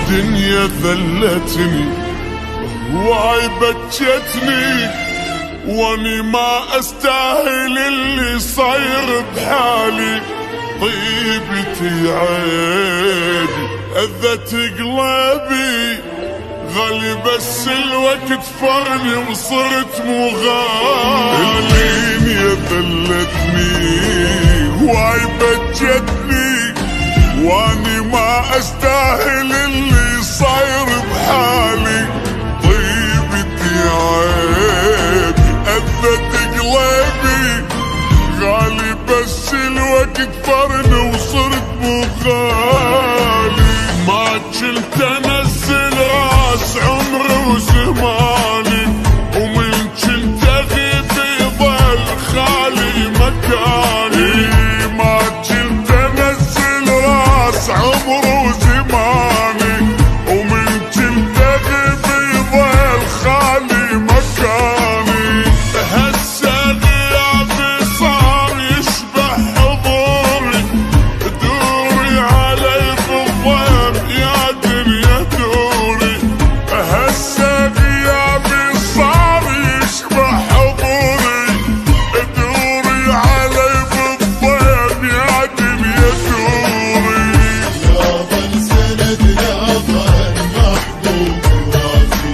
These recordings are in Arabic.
الدنيا ذلتني وهاي بكتني، واني ما استاهل اللي صاير بحالي. طيبتي عيبي اذت قلبي، غالي بس الوقت فرني وصرت مو غالي. الدنيا ذلتني وهاي بكتني، واني ما استاهل اللي صاير بحالي. طيبتي عيبي اذت قلبي، غالي بس الوقت فرني وصرت مو غالي. ما كنت انزل راس عمري وزماني، ومن كنت اغيب يضل خالي مكاني. ما كنت انزل راس عمري وزماني، ومن كنت اغيب يضل خالي مكاني. هسه غيابي صار يشبه حضوري، دوري علي بالضيم يا دنيا دوري. هسه غيابي صار يشبه حضوري، دوري علي بالضيم يا دنيا دوري. يابا السند يابا المحبوب راسي،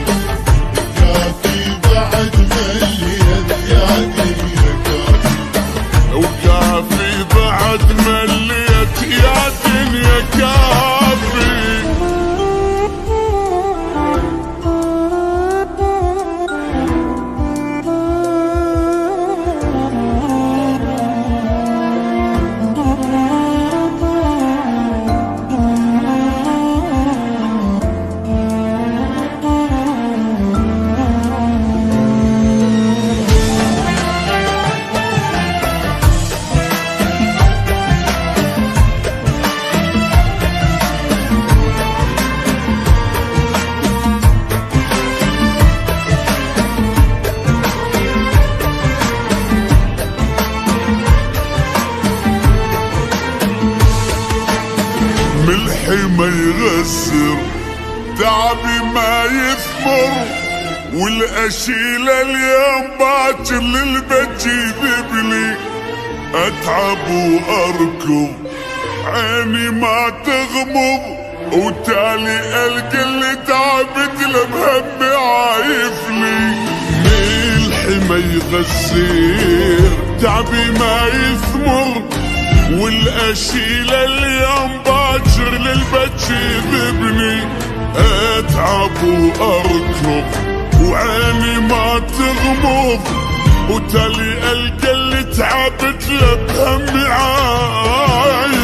كافي بعد مليت يا دنيا كافي. وكافي بعد مليت يا دنيا كافي. ملحي ما يغسر، تعبي ما يثمر، والاشيل اليوم باكر للبيت يذبلي. اتعب واركض عيني ما تغمض، وتالي القى اللي تعبت لمهمي عايفلي. ملحي ما يغسر، تعبي ما يثمر، والاشيل اليوم باكر للبيت يذبني. اتعب واركض وعيني ما تغمض، وتالي القى اللي تعبت له بهمي عايفني.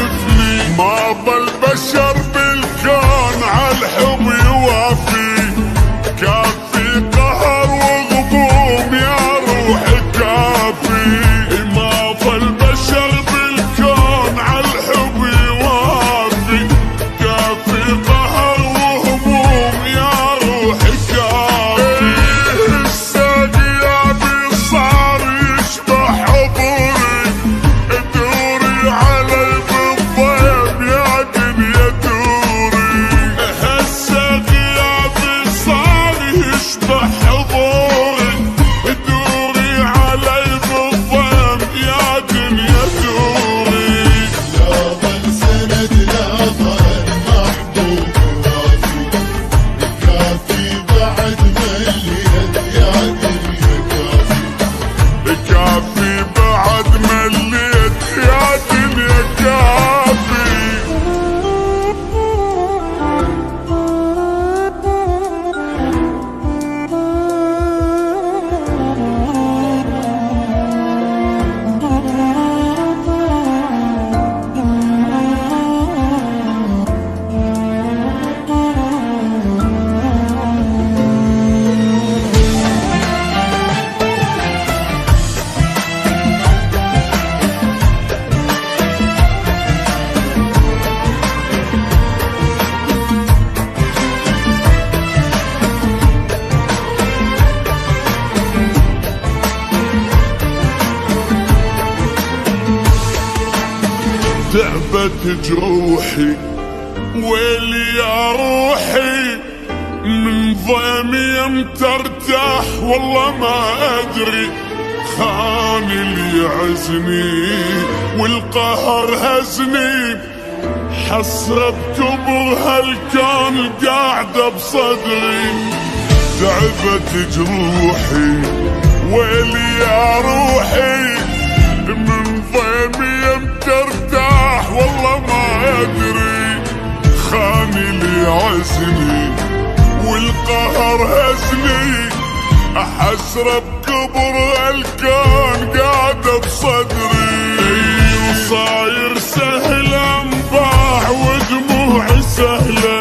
ما ظل بشر بالكون عالحب يوافي، كافي قهر وغضوم يا روحي كافي. ما ظل بشر بالكون عالحب يوافي، كافي قهر وهموم يا روحي كافي. هسه غيابي صار يشبه حضوري، دوري علي بالضيم يا دنيا دوري. هسه غيابي صار يشبه حضوري، دوري علي بالضيم يا دنيا دوري. يابا السند يابا المحبوب راسي، كافي بعد مليت يا دنيا كافي. كافي بعد مليت يا دنيا كافي. تعبت جروحي ويلي يا روحي، ضيمي امتى ارتاح والله ما ادري، خان اللي يعزني والقهر هزني، حسرة بكبر هالكون قاعدة بصدري، تعبت جروحي ويلي يا روحي، من ضيمي امتى ارتاح والله ما ادري، خان اللي يعزني والقهر هزني، حسرة بكبر الكون قاعدة بصدري، وصاير سهل انباع ودموعي سهلة،